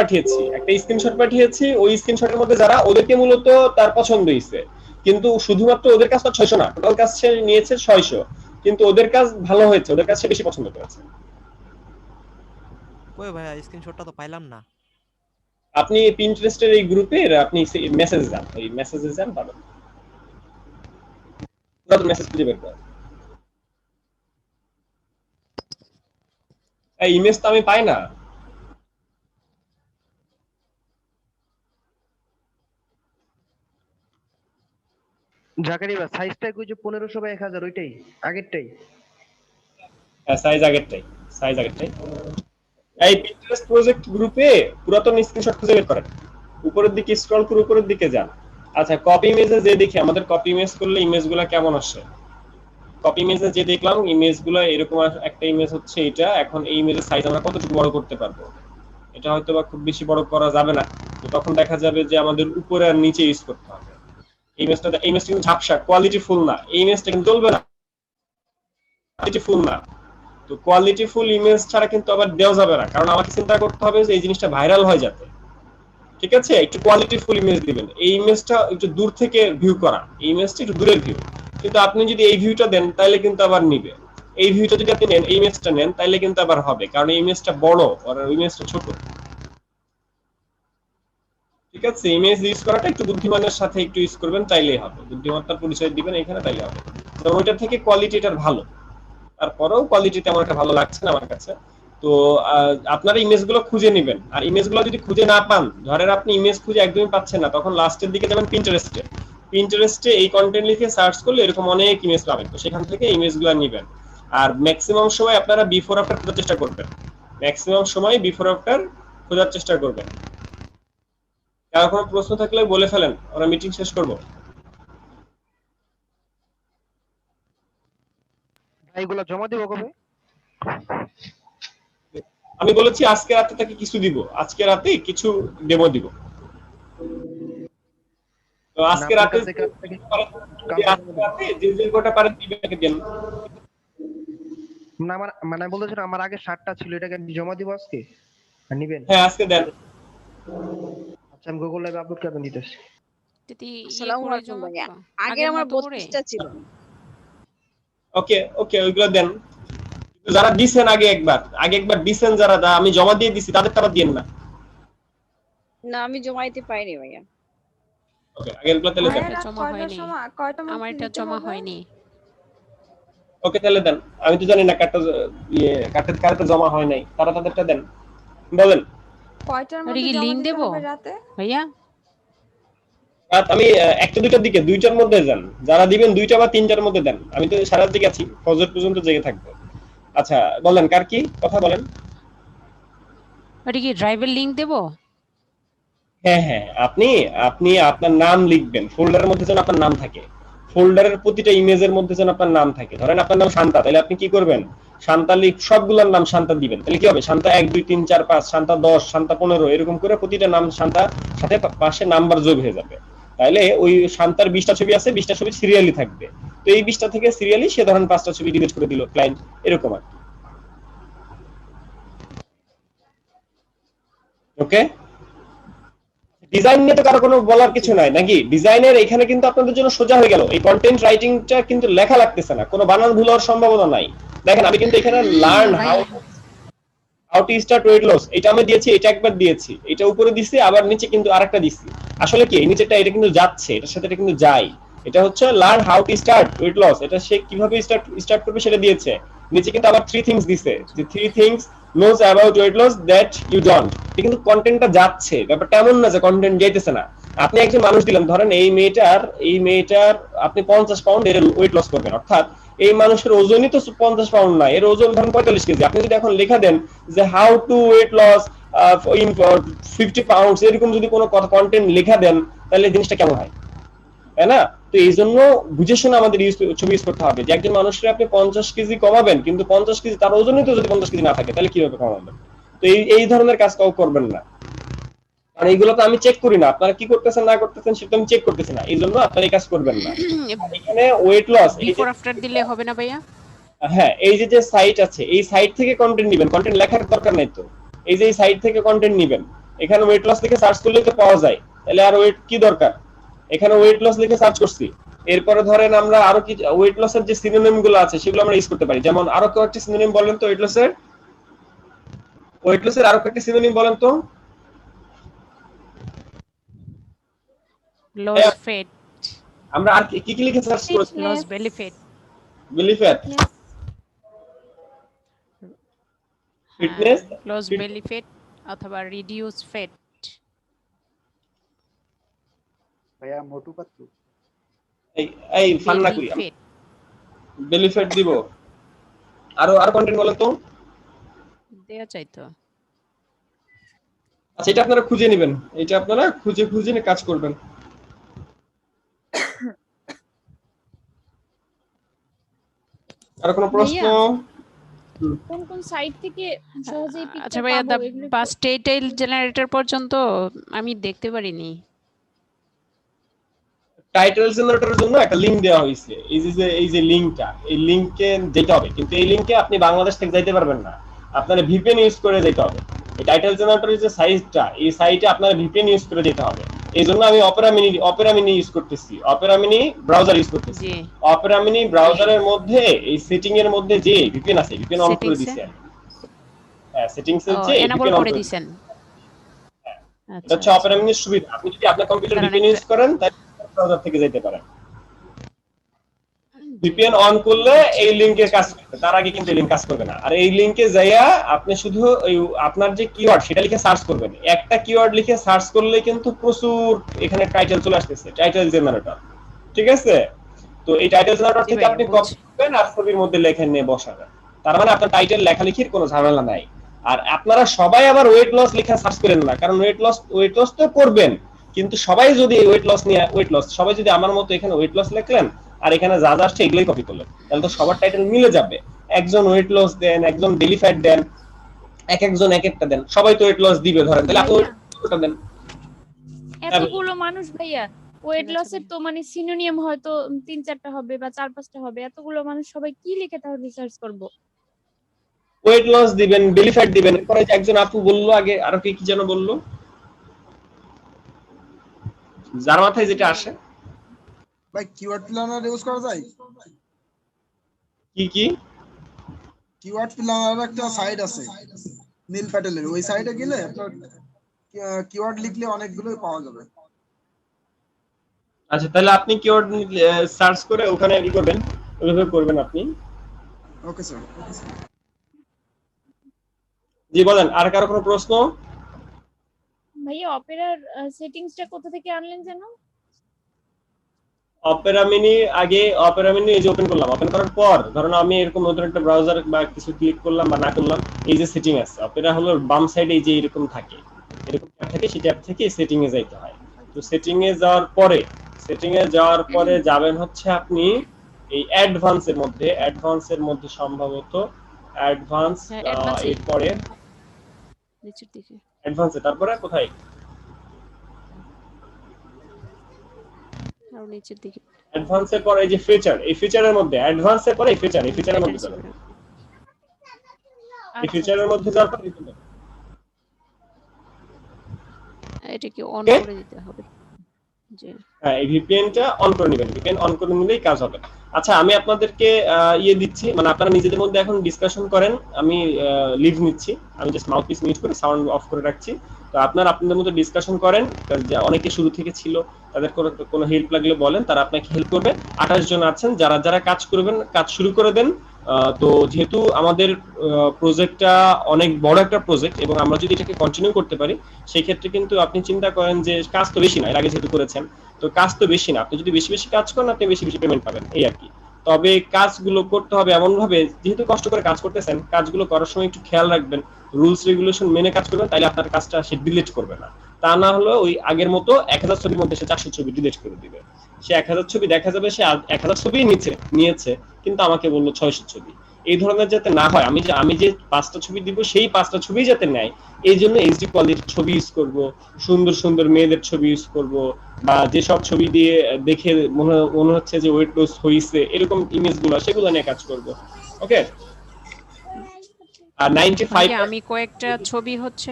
পাঠিয়েছি, ওই স্ক্রিনশটের মধ্যে যারা ওদেরকে মূলত তার পছন্দ হইছে, কিন্তু শুধুমাত্র ওদের কাজটা 600 না, টোটাল কাজ সে নিয়েছে 600, কিন্তু ওদের কাজ ভালো হয়েছে, ওদের কাজ সে বেশি পছন্দ করেছে। কই ভাইয়া স্ক্রিনশটটা তো পাইলাম না। আপনি পিন্টারেস্টের এই গ্রুপের আপনি মেসেজ যান, ওই মেসেজে যান পাবেন, পুরো মেসেজ খুঁজে বের করেন। এই ইমেজ তো আমি পাই না। জাকারিয়া সাইজটা কই যে 1500 বা 1000 ওইটাই আগেরটাই? হ্যাঁ, সাইজ আগেরটাই। এই পিন্টারেস্ট প্রজেক্ট গ্রুপে পুরাতন স্ক্রিনশট খুঁজে বের করেন, উপরের দিকে স্ক্রল করে উপরের দিকে যান। আচ্ছা, কপি ইমেজে যে দেখি আমাদের কপি ইমেজ করলে ইমেজগুলো কেমন আসে। কপি ইমেজে যে দেখলাম ইমেজগুলো এরকম, একটা ইমেজ হচ্ছে এটা। এখন এই ইমেজের সাইজ আমরা কতটুকু বড় করতে পারবো? এটা হয়তো বা খুব বেশি বড় করা যাবে না, তো তখন দেখা যাবে যে আমাদের উপরে আর নিচে ইউজ করতে হবে। এই ইমেজটা কিন্তু ঝাপসা, কোয়ালিটি ফুল না, এই ইমেজটা কিন্তু চলবে না, কোয়ালিটি ফুল না। তো কোয়ালিটি ফুল ইমেজ ছাড়া কিন্তু আবার দেওয়া যাবে না, কারণ আমাকে চিন্তা করতে হবে যে এই জিনিসটা ভাইরাল হয়ে যাবে। ঠিক আছে, একটু কোয়ালিটি ফুল ইমেজ দিবেন। এই ইমেজটা একটু দূর থেকে ভিউ করা, এই ইমেজটা একটু দূরের ভিউ, কিন্তু আপনি যদি এই ভিউটা দেন তাহলে কিন্তু আবার নিবে। এই ভিউটা যদি আপনি নেন, এই ইমেজটা নেন, তাহলে কিন্তু আবার হবে, কারণ এই ইমেজটা বড় আর ইমেজটা ছোট। ঠিক আছে, ইমেজ ইউজ করাটা একটু বুদ্ধিমানের সাথে একটু ইউজ করবেন, তাইলেই হবে। বুদ্ধিমত্তার পরিচয় দিবেন এখানে, তাইলে হবে। তো ওইটার থেকে কোয়ালিটিটার ভালো, তারপরেও কোয়ালিটি তেমন একটা ভালো লাগছে না আমার কাছে। তো আপনারা ইমেজগুলো খুঁজে নেবেন, আর ইমেজগুলো যদি খুঁজে না পান, ধরেন আপনি ইমেজ খুঁজে একদমই পাচ্ছেন না, তখন লাস্টের দিকে যাবেন পিন্টারেস্টে এই কন্টেন্ট লিখে সার্চ করলে এরকম অনেক ইমেজ পাবেন, তো সেখান থেকে ইমেজগুলো নেবেন। আর ম্যাক্সিমাম সময় আপনারা বিফোর আফটার খোঁজার চেষ্টা করবেন, খোঁজার চেষ্টা করবেন। কারো কোনো প্রশ্ন থাকলে বলে ফেলেন, আমরা মিটিং শেষ করব। এইগুলা জমা দিব কবে? আমি বলেছি আজকে রাতে তাকে কিছু দিব, আজকে রাতে কিছু ডেমো দিব। তো আজকে রাতে যে গোটা পারেন দিবেন দেন। না আমার মানে বলতেছেন আমার আগে 60টা ছিল, এটাকে জমা দিব আজকে আর নিবেন? হ্যাঁ, আজকে দেন। আচ্ছা, আমি গুগল লাইভে আপলোড করে দিতেছি। আসসালামু আলাইকুম ভাইয়া, আগে আমার 32টা ছিল। ওকে ওইগুলো দেন। যারা দিছেন আগে একবার দিছেন, যারা আমি জমা দিয়ে দিছি তাদেরটা আবার দেন না। না, আমি জমা দিতে পাইনি ভাইয়া। ওকে, আগেরগুলো তাহলে দেন। আমারটা জমা হয়নি। ওকে, তাহলে দেন। আমি তো জানি না কার্ডটা জমা হয় নাই, তারা তাদেরটা দেন। বলেন কয়টার মধ্যে লিংক দেব ভাইয়া? রাত আমি একটা দুইটার দিকে, দুইটার মধ্যে যান। যারা দিবেন 2টা বা 3টার মধ্যে দেন, আমি তো সারা দিকে আছি, ফজর পর্যন্ত জেগে থাকবো। আচ্ছা বলেন, কার কি কথা বলেন। এটা কি ড্রাইভের লিংক দেব? হ্যাঁ, আপনি আপনার নাম লিখবেন, ফোল্ডারের মধ্যে যেন আপনার নাম থাকে, ফোল্ডারের প্রতিটা ইমেজের মধ্যে যেন আপনার নাম থাকে। ধরেন আপনার নাম শান্তা, তাহলে আপনি কি করবেন, শান্তা সবগুলোর নাম শান্তা দিবেন। তাহলে কি হবে, শান্তা 1 2 3 4 5, শান্তা 10, শান্তা 15, এরকম করে প্রতিটা নাম শান্তা সাথে পাশে নাম্বার যোগ হয়ে যাবে। তাহলে ওই শান্তার 20টা ছবি আছে, 20টা ছবি সিরিয়ালি থাকবে। তো এই 20টা থেকে সিরিয়ালি সে ধরেন 5টা ছবি ডিলিট করে দিল ক্লায়েন্ট, এরকম আর কি। ওকে, ডিজাইন নিয়ে তো কারো কোনো বলার কিছু নাই নাকি? ডিজাইনের এখানে কিন্তু আপনাদের জন্য সোজা হয়ে গেল, এই কন্টেন্ট রাইটিংটা কিন্তু লেখা লাগতেছে না, কোনো বানান ভুল হওয়ার সম্ভাবনা নাই। দেখেন আমি কিন্তু এখানে learn how to start weight loss এটা আমি দিয়েছি, এটা একবার দিয়েছি, এটা উপরে দিছি, আবার নিচে কিন্তু আরেকটা দিছি। আসলে কি এই নিচেরটা এটা কিন্তু যাচ্ছে, এটার সাথে এটা কিন্তু যায়। এটা হচ্ছে learn how to start weight loss, এটা সে কিভাবে স্টার্ট করবে সেটা দিয়েছে। নিচে কিন্তু আবার 3 থিংস দিছে, যে 3 things knows about weight loss that you don't. এটা কিন্তু কন্টেন্টটা যাচ্ছে, ব্যাপারটা এমন না যে কন্টেন্ট যাইতেছে না। আপনি একজন মানুষ দিলেন, ধরেন এই মেয়েটার আপনি 50 পাউন্ড এর ওয়েট লস করবেন, অর্থাৎ এই মানুষের ওজনই তো 50 পাউন্ড না, এর ওজন ধরেন 45 কেজি। আপনি যদি এখন লেখা দেন যে how to weight loss in 50 pounds, এরকম যদি কোনো কন্টেন্ট লেখা দেন, তাহলে জিনিসটা কেমন হয়, তাই না? তো এই জন্য বুঝে শুনে আমাদের ছবি ইউজ করতে হবে, যে একজন মানুষের আপনি 50 কেজি কমাবেন, কিন্তু 50 কেজি তার ওজনই তো যদি 50 কেজি না থাকে, তাহলে কিভাবে কমাবেন? তো এই ধরনের কাজ কেউ করবেন না, কারণ এইগুলো তো আমি চেক করি না, আপনারা কি করতেছেন না করতেছেন সেটা আমি চেক করতেছি না, এই জন্য আপনারা এই কাজ করবেন না। এখানে ওয়েট লস বিফোর আফটার দিলে হবে না ভাইয়া? হ্যাঁ, এই যে সাইট আছে, এই সাইট থেকে কন্টেন্ট নেবেন, কন্টেন্ট লেখার দরকার নাই তো। এই যে এই সাইট থেকে কন্টেন্ট নেবেন, এখানে ওয়েট লস লিখে সার্চ করলে তো পাওয়া যায়, তাহলে আর ওয়েট কি দরকার? এখানে ওয়েট লস লিখে সার্চ করছি, এরপরে ধরেন আমরা আরো কি ওয়েট লসের যে সিনোনিম গুলো আছে সেগুলো আমরা ইউজ করতে পারি। যেমন আরো কয়েকটি সিনোনিম বলেন তো ওয়েট লসের আরো কয়েকটি সিনোনিম বলেন তো। লস ফেট, আমরা আর কি কি লিখে সার্চ করেছি? লস বেলি ফেট, ফিটনেস, লস বেলি ফেট অথবা রিডিউস ফেট। ভাইয়া মোটু পাতলু। এই ফান্না কই বেলি ফ্যাট দিব। আরো কন্টেন্ট বলেন তো। দেয়া চাই তো। আচ্ছা, এটা আপনারা খুঁজে নেবেন, এটা আপনারা খুঁজে কাজ করবেন। আর কোনো প্রশ্ন? কোন সাইট থেকে সহজেই পিকচার আচ্ছা ভাইয়া, পাবো এগুলো ফার্স্ট টাইটেল জেনারেটর পর্যন্ত আমি দেখতে পারিনি। টাইটেল জেনারেটরের জন্য একটা লিংক দেওয়া হয়েছে, এই যে লিংকটা, এই লিংকে যেতে হবে, কিন্তু এই লিংকে আপনি বাংলাদেশ থেকে যাইতে পারবেন না, আপনারা ভিপিএন ইউজ করে যেতে হবে। এই টাইটেল জেনারেটরের যে সাইটটা, এই সাইটে আপনারা ভিপিএন ইউজ করে যেতে হবে। এই জন্য আমি অপেরা মিনি ইউজ করতেছি, অপেরা মিনি ব্রাউজার ইউজ করতেছি। অপেরা মিনি ব্রাউজারের মধ্যে এই সেটিং এর মধ্যে যে ভিপিএন আছে, ভিপিএন অন করে দিয়েছি। হ্যাঁ, সেটিংস এর যে এনাবল করে দিবেন। আচ্ছা, এটা অপেরা মিনির সুবিধা। আপনি যদি আপনার কম্পিউটারে ভিপিএন ইউজ করেন তাহলে ব্রাউজার থেকে যেতে পারেন। ভিপিএন অন করলে এই লিংকে কাজ করবে, তার আগে কিন্তু এই লিংক কাজ করবে না। আর এই লিংকে যাইয়া আপনি শুধু ওই আপনার যে কিওয়ার্ড সেটা লিখে সার্চ করবেন। একটা কিওয়ার্ড লিখে সার্চ করলে কিন্তু প্রচুর এখানে টাইটেল চলে আসতেছে, টাইটেল জেনারেটর, ঠিক আছে? তো এই টাইটেল জেনারেটর থেকে আপনি কপি করবেন আর ছবির মধ্যে লেখা নিয়ে বসাবেন, তার মানে আপনার টাইটেল লেখালেখির কোনো ঝামেলা নাই। আর আপনারা সবাই আবার ওয়েট লস লেখা সার্চ করেন না, কারণ ওয়েট লস তো করবেন, কিন্তু সবাই যদি ওয়েট লস সবাই যদি আমার মতো এখানে ওয়েট লস লিখলেন আর এখানে যা যা আসছে এগুলোই কপি করলেন, তাহলে তো সবার টাইটেল মিলে যাবে। একজন ওয়েট লস দেন, একজন বেলি ফ্যাট দেন, একজন এক একটা দেন, সবাই তো ওয়েট লস দিবে ধরেন, তাহলে আপনি ওটা দেন। এতগুলো মানুষ ভাইয়া ওয়েট লসের তো মানে সিনোনিম হয়তো 3-4টা হবে বা 4-5টা হবে, এতগুলো মানুষ সবাই কি লিখে তাহলে রিসার্চ করব? ওয়েট লস দিবেন, বেলি ফ্যাট দিবেন। পরে একজন আপু বললো আগে আরো কি যেন বললো, যার মাথায় যেটা আসে। ভাই কিওয়ার্ড প্ল্যানার ইউজ করা যায়? কি কিওয়ার্ড প্ল্যানার একটা সাইট আছে নীল প্যাটেলের, ওই সাইটে গেলে আপনার কিওয়ার্ড লিখলে অনেকগুলোই পাওয়া যাবে। আচ্ছা, তাহলে আপনি কিওয়ার্ড সার্চ করে ওখানে কি করবেন, ওইভাবে করবেন আপনি। Okay sir. জি বলেন, আর কারো কোনো প্রশ্ন? ভাইয়া অপেরার সেটিংসটা কোথা থেকে আনলেন যেন? অপেরা মিনি এই যে ওপেন করলাম, ওপেন করার পর ধরুন আমি এরকম নতুন একটা ব্রাউজার বা কিছু ক্লিক করলাম বা না করলাম, এই যে সেটিং আছে অপেরা হলো বাম সাইডে এই যে এরকম থাকে, সেই ট্যাব থেকে সেটিং এ যাইতে হয়। তো সেটিং এ যাওয়ার পরে যাবেন হচ্ছে আপনি এই অ্যাডভান্সের মধ্যে সম্ভবত অ্যাডভান্স, এরপরে নিচের দিকে অ্যাডভান্সে, তারপরে কোথায় আর নিচের দিকে অ্যাডভান্সের পরে এই যে ফিচার, এই ফিচারের মধ্যে অ্যাডভান্সের পরে এই ফিচার, এই ফিচারের মধ্যে যাবেন। এই ফিচারের মধ্যে যাওয়ার পর এটা কি অন Okay? করে দিতে হবে? জি হ্যাঁ, এই ভিপিএনটা অন করে নেবেন, ভিপিএন অন করে নিলেই কাজ হবে। আচ্ছা, আমি আপনাদেরকে ইয়ে দিচ্ছি, মানে আপনারা নিজেদের মধ্যে এখন ডিসকাশন করেন, আমি লিভ নিচ্ছি, আমি জাস্ট মাউথপিস মিউট করে সাউন্ড অফ করে রাখছি। তো আপনারা আপনাদের মধ্যে ডিসকাশন করেন, যে অনেকে শুরু থেকে ছিল, তাদের কোনো হেল্প লাগলে বলেন, তারা আপনাকে হেল্প করবে। 28 জন আছেন, যারা যারা কাজ করবেন কাজ শুরু করে দেন। তো যেহেতু আমাদের প্রজেক্টটা অনেক বড় একটা প্রজেক্ট এবং আমরা যদি এটাকে কন্টিনিউ করতে পারি, সেই ক্ষেত্রে কিন্তু আপনি চিন্তা করেন যে কাজ তো বেশি না, এর আগে যেহেতু করেছেন, তো কাজ তো বেশি না, আপনি যদি বেশি বেশি কাজ করেন আপনি বেশি বেশি পেমেন্ট পাবেন, এই আর কি। তবে কাজগুলো করতে হবে এমন ভাবে, যেহেতু কষ্ট করে কাজ করতেছেন, কাজগুলো করার সময় একটু খেয়াল রাখবেন, রুলস রেগুলেশন মেনে কাজ করবেন, তাইলে আপনার কাজটা সে ডিলিট করবে না। তা না হলে ওই আগের মতো 1000 ছবির মধ্যে সে 400 ছবি ডিলিট করে দিবে। সে 1000 ছবি দেখা যাবে সে 1000 ছবি নিয়েছে, কিন্তু আমাকে বললো 600 ছবি। এই ধরনের যাতে না হয়, আমি যে 5টা ছবি দিব সেই 5টা ছবি যাতে নেয়, এই জন্য এইচডি কোয়ালিটির ছবি ইউজ করব, সুন্দর সুন্দর মেয়েদের ছবি ইউজ করব, বা যেসব ছবি দিয়ে দেখে মনে হচ্ছে যে ওয়েট লস হইছে, এরকম ইমেজগুলো সেগুলো নিয়ে কাজ করব। ওকে। আর 95 আমি কয়েকটা ছবি হচ্ছে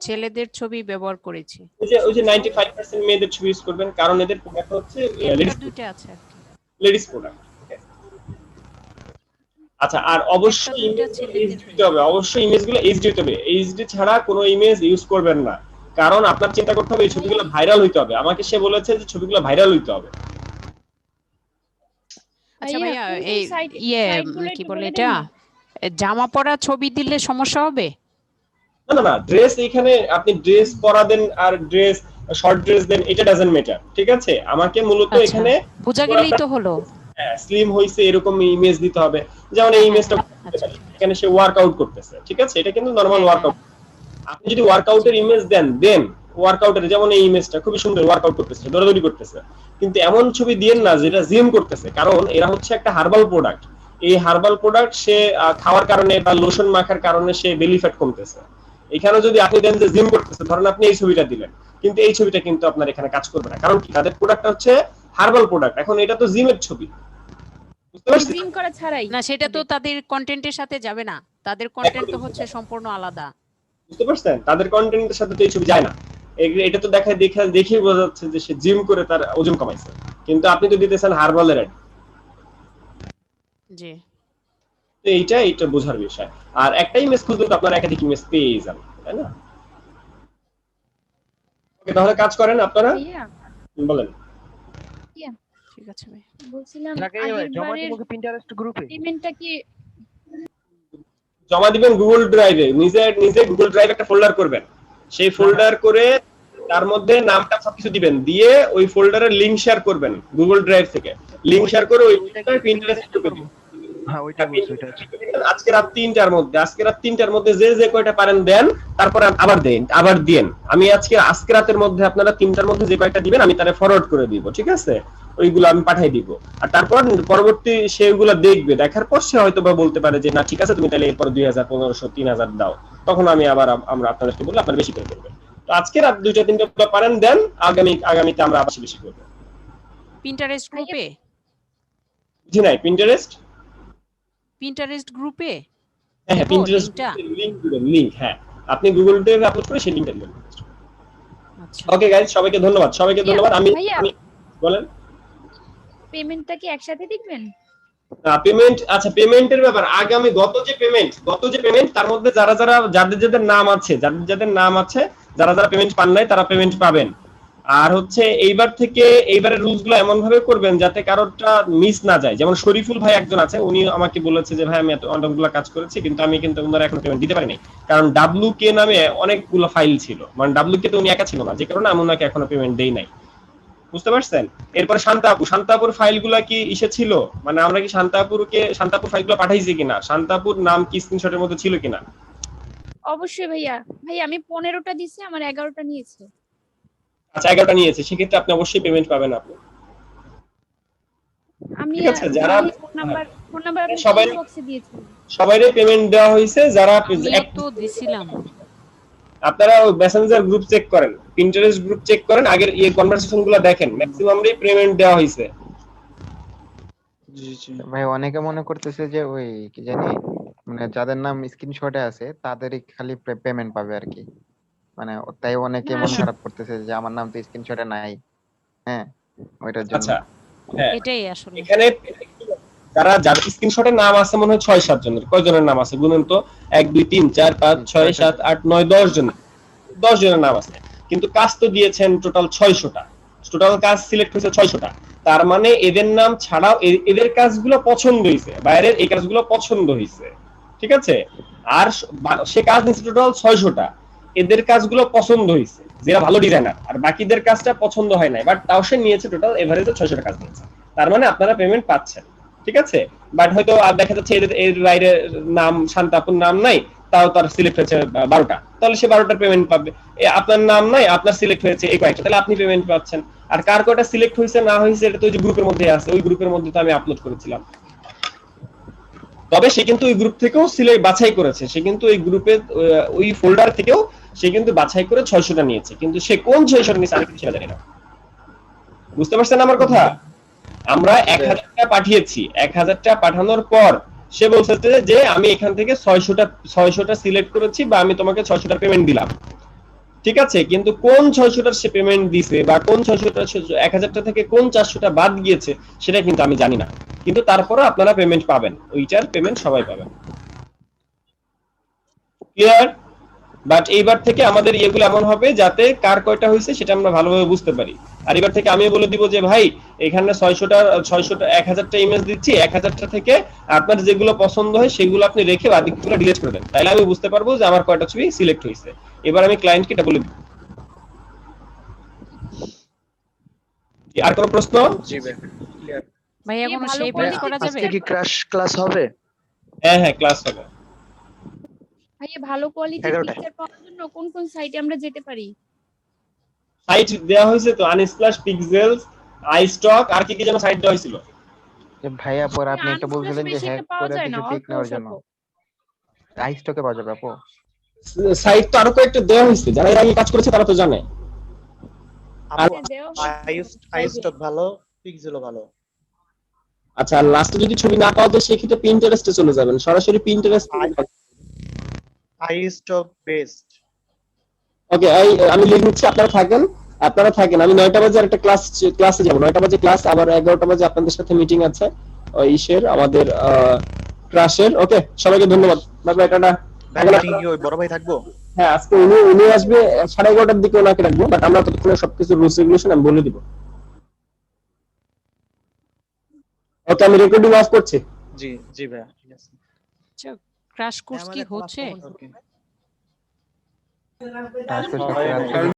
ছেলেদের ছবি ব্যবহার করেছি। ওই যে 95% মেয়েদের ছবি ইউজ করবেন, কারণ এদের প্রোডাক্ট হচ্ছে দুইটা আছে লেডিস প্রোডাক্ট। আচ্ছা, আর অবশ্যই ইমেজ এইচডি দিতে হবে, অবশ্যই ইমেজগুলো এইচডি দিতে হবে। এইচডি ছাড়া কোনো ইমেজ ইউজ করবেন না, কারণ আপনার চিন্তা করতে হবে এই ছবিগুলো ভাইরাল হইতে হবে। আমাকে সে বলেছে যে ছবিগুলো ভাইরাল হইতে হবে। আচ্ছা ভাইয়া, এই কি বলে এটা, জামা পরা ছবি দিলে সমস্যা হবে? না না, ড্রেস, এখানে আপনি ড্রেস পরা দেন আর ড্রেস শর্ট ড্রেস দেন, এটা ডাজন্ট ম্যাটার, ঠিক আছে? আমাকে মূলত এখানে বোঝা গেলেই তো হলো। স্লিম হইছে এরকম ইমেজ দিতে হবে, যেমন এই ইমেজটা এখানে সে ওয়ার্কআউট করতেছে, ঠিক আছে? এটা কিন্তু নরমাল ওয়ার্কআউট। আপনি যদি ওয়ার্কআউটের ইমেজ দেন ওয়ার্কআউটের, যেমন এই ইমেজটা খুবই সুন্দর ওয়ার্কআউট করতেছে, দৌড়াদৌড়ি করতেছে, কিন্তু এমন ছবি দিয়েন না যেটা জিম করতেছে, কারণ এরা হচ্ছে একটা হার্বাল প্রোডাক্ট। এই হার্বাল প্রোডাক্ট সে খাওয়ার কারণে বা লোশন মাখার কারণে সে বেলি ফ্যাট কমতেছে। এখানে যদি আপনি দেন যে জিম করতেছে, ধরেন আপনি এই ছবিটা দিলেন, কিন্তু এই ছবিটা কিন্তু আপনার এখানে কাজ করবে না, কারণ কি, তাদের প্রোডাক্টটা হচ্ছে হার্বাল প্রোডাক্ট। এখন এটা তো জিমের ছবি, জিম করা ছাড়াই না, সেটা তো তাদের কন্টেন্টের সাথে যাবে না, তাদের কন্টেন্ট তো হচ্ছে সম্পূর্ণ আলাদা। বুঝতে পারছেন? তাদের কন্টেন্টের সাথে তো এই ছবি যায় না। এটা তো দেখে বোঝা যাচ্ছে যে সে জিম করে তার ওজন কমাইছে, কিন্তু আপনি তো দিতেছেন হার্বালের অ্যাড। জি, তো এইটা বোঝার বিষয়। আর একটা ইমেজ খুঁজলে তো আপনারা একাধিক ইমেজ পেয়ে যাবেন, তাই না? ওকে, তাহলে কাজ করেন আপনারা, বলেন। ঠিক আছে ভাই। বলছিলাম জমা দিব কি পিন্টারেস্ট গ্রুপে? পেমেন্টটা কি জমা দিবেন গুগল ড্রাইভে, নিজে গুগল ড্রাইভ একটা ফোল্ডার করবেন, সেই ফোল্ডার করে তার মধ্যে নামটা সবকিছু দিবেন, দিয়ে ওই ফোল্ডারের লিংক শেয়ার করবেন গুগল ড্রাইভ থেকে, লিংক শেয়ার করে ওইটা পিন্টারেস্ট গ্রুপে দিবেন। হ্যাঁ, ওইটা বলছি, ওইটা আজকে রাত 3টার মধ্যে যে কয়টা পারেন দেন, তারপর আবার দেন। আমি আজকে রাতের মধ্যে আপনারা 3টার মধ্যে যে কয়টা দিবেন আমি তারে ফরওয়ার্ড করে দিব, ঠিক আছে? ওইগুলো আমি পাঠিয়ে দিব। আর তারপর পরবর্তী সেগুলো দেখবে, দেখার পর সে হয়তো বা বলতে পারে যে না ঠিক আছে, তুমি তাহলে এরপর 2000, 1500, 3000 দাও, তখন আমরা আপনাদেরকে বলবো আপনারা বেশি করে করবেন। তো আজকে রাত 2-3টা পারেন দেন, আগামীতে আমরা আবার বেশি করব। পিন্টারেস্ট গ্রুপে? জি নাই, পিন্টারেস্ট গ্রুপে? হ্যাঁ, পিন্টারেস্ট লিংক, হ্যাঁ, আপনি গুগল ড্রাইভে আপলোড করে সেই লিংকটা দিবেন। আচ্ছা, ওকে গাইস, সবাইকে ধন্যবাদ। আমি বলেন। পেমেন্টটা কি একসাথে দিবেন? পেমেন্ট, আচ্ছা, পেমেন্টের ব্যাপার, গত যে পেমেন্ট তার মধ্যে যাদের নাম আছে, যারা পেমেন্ট পান নাই তারা পেমেন্ট পাবেন। আর হচ্ছে এইবারের রুলস গুলো এমন ভাবে করবেন যাতে কারোরটা মিস না যায়। যেমন শরীফুল ভাই একজন আছে, উনি আমাকে বলেছে যে ভাই আমি অনেকগুলো কাজ করেছি, কিন্তু আমি ওনারা এখন পেমেন্ট দিতে পারিনি, কারণ WK নামে অনেকগুলো ফাইল ছিল, মানে WK তো উনি একা ছিল না, যে কারণে আমি ওনাকে এখনো পেমেন্ট দেই নাই। বুঝতে পারছেন? এরপর শান্তাপুর ফাইলগুলো কি ছিল, মানে আমরা কি শান্তাপুর ফাইলগুলো পাঠাইছি কিনা, শান্তাপুর নাম কি স্ক্রিনশটের মধ্যে ছিল কিনা? অবশ্যই ভাইয়া, আমি 15টা দিছি, আমার 11টা নিয়েছে। আচ্ছা, 11টা নিয়েছে, সেক্ষেত্রে আপনি অবশ্যই পেমেন্ট পাবেন। আপনি আমি ঠিক আছে, যারা ফোন নাম্বার আপনি বক্সে দিয়েছেন, সবাইরে পেমেন্ট দেওয়া হয়েছে, যারা তো দিছিলাম। আপনারা মেসেঞ্জার গ্রুপ চেক করেন, পিন্টারেস্ট গ্রুপ চেক করেন, আগের এই কনভারসেশন গুলো দেখেন, ম্যাক্সিমামই পেমেন্ট দেওয়া হয়েছে। ভাই অনেকে মনে করতেছে যে ওই কি জানি মানে যাদের নাম স্ক্রিনশটে আছে তাদেরই খালি পেমেন্ট পাবে আর কি, মানে তাই অনেকে না, মন না। খারাপ করতেছে যে আমার নাম তো স্ক্রিনশটে নাই। হ্যাঁ, ওইটার জন্য। আচ্ছা হ্যাঁ, এটাই আসলে এখানে যাদের স্ক্রিনশটে নাম আছে মনে হয় 6-7 জনের। কয়জনের নাম আছে গুনেন তো? 1 2 3 4 5 6 7 8 9 10 জনের, 10 জনের নাম আছে। কিন্তু কাজ তো দিয়েছেন টোটাল 600টা, টোটাল কাজ সিলেক্ট হয়েছে 600টা। তার মানে এদের নাম ছাড়াও এদের কাজগুলো পছন্দ হয়েছে, বাইরের এই কাজগুলো পছন্দ হয়েছে, ঠিক আছে? আর সে কাজ নিয়েছে টোটাল 600টা, এদের কাজগুলো পছন্দ হয়েছে, যারা ভালো ডিজাইনার, আর বাকিদের কাজটা পছন্দ হয় নাই, বাট তাও সে নিয়েছে টোটাল এভারেজে 600টা কাজ নিয়েছে। তার মানে আপনারা পেমেন্ট পাচ্ছেন, ঠিক আছে? বাট হয়তো আর দেখা যাচ্ছে এর বাইরে নাম শান্তাপুর নাম নাই, তাও তার সিলেক্ট হয়েছে 12টা, তাহলে সে 12টার পেমেন্ট পাবে। আপনার নাম নাই, আপনার সিলেক্ট হয়েছে এই কয়েকটা, তাহলে আপনি পেমেন্ট পাচ্ছেন। আর কার কয়টা সিলেক্ট হয়েছে না হয়েছে এটা তো ওই যে গ্রুপের মধ্যে আছে, ওই গ্রুপের মধ্যে তো আমি আপলোড করেছিলাম। তবে সে কিন্তু ওই গ্রুপ থেকেও সিলেক্ট বাছাই করেছে, সে কিন্তু ওই গ্রুপে ওই ফোল্ডার থেকেও সে কিন্তু বাছাই করে 600টা নিয়েছে, কিন্তু সে কোন 600টা নিয়েছে আমি কিছু জানি না। বুঝতে পারছেন আমার কথা? আমরা 1000টা পাঠিয়েছি, 1000টা পাঠানোর পর সে বলছে যে আমি এখান থেকে 600টা সিলেক্ট করেছি বা আমি তোমাকে 600টা পেমেন্ট দিলাম, ঠিক আছে? কিন্তু কোন 600টার সে পেমেন্ট দিছে বা কোন 600টা 1000টা থেকে কোন 400টা বাদ গিয়েছে সেটা কিন্তু আমি জানি না, কিন্তু তারপরে আপনারা পেমেন্ট পাবেন, ওইটার পেমেন্ট সবাই পাবেন। ক্লিয়ার? বাট এইবার থেকে আমাদের ইয়েগুলো এমন হবে যাতে কার কয়টা হয়েছে সেটা আমরা ভালোভাবে বুঝতে পারি। আর এবার থেকে আমি বলে দিব যে ভাই এখানে 600টা 1000টা ইমেজ দিচ্ছি, 1000টা থেকে আপনার যেগুলো পছন্দ হয় সেগুলো আপনি রেখে বাকিগুলো ডিলিট করে দেন, তাহলে আমি বুঝতে পারবো যে আমার কয়টা ছবি সিলেক্ট হয়েছে। এবার আমি ক্লায়েন্টকে এটা বলে দিব। আর কোনো প্রশ্ন? জি ভাই ক্লিয়ার। ভাইয়া এই কোনো ভালো শেপ ইউজ quality করা যাবে? আজকে কি ক্লাস হবে? হ্যাঁ হ্যাঁ, ক্লাস হবে। ভাইয়া ভালো কোয়ালিটির 11টায়। পিকচার পাওয়ার জন্য কোন কোন সাইটে আমরা যেতে পারি? সাইট দেওয়া হয়েছে তো, আনস্প্লাশ, পিক্সেলস, আইস্টক, আর কি কি যেন সাইট দেওয়া হয়েছিল। যে ভাইয়া পরে আপনি একটা আনপ্লাস বলছিলেন যে বেশি হ্যাক একটা পাওয়া করে যায় না, কিছু পিক অল্প নেওয়ার জন্য, স্বল্প। আইস্টকে পাওয়া যাবে আপু? সাইট তো আরো কয়েকটা দেওয়া হয়েছে, যারা এর আগে কাজ করেছে তারা তো জানে। হ্যাঁ, দেওয়া হয়েছে। আইস্টক ভালো, পিক্সেলও ভালো। আচ্ছা, লাস্টে যদি ছবি না পাওয়া যায় সেক্ষেত্রে পিন্টারেস্টে চলে যাবেন, সরাসরি পিন্টারেস্ট। আইস্টক বেস্ট। ওকে, আমি লিখ নিচ্ছি, আপনারা থাকেন। আমি 9টা বাজে একটা ক্লাসে যাব, 9টা বাজে ক্লাস, আবার 11টা বাজে আপনাদের সাথে মিটিং আছে ওই ইসের আমাদের ক্লাসের। ওকে, সবাইকে ধন্যবাদ, বাই বাই, টাটা। মিটিং কি ওই বড় ভাই থাকবো? হ্যাঁ, আজকে উনি আসবে 11:30টার দিকে, ওনাকে রাখবো, বাট আমরা ততক্ষণে সবকিছু রুলস রেগুলেশন আমি বলে দিব। ওকে, আমি রেকর্ডিং অফ করছি। জি জি ভাই ঠিক আছে। ক্র্যাশ কোর্স কি হচ্ছে? ওকে। টাস্ক করতে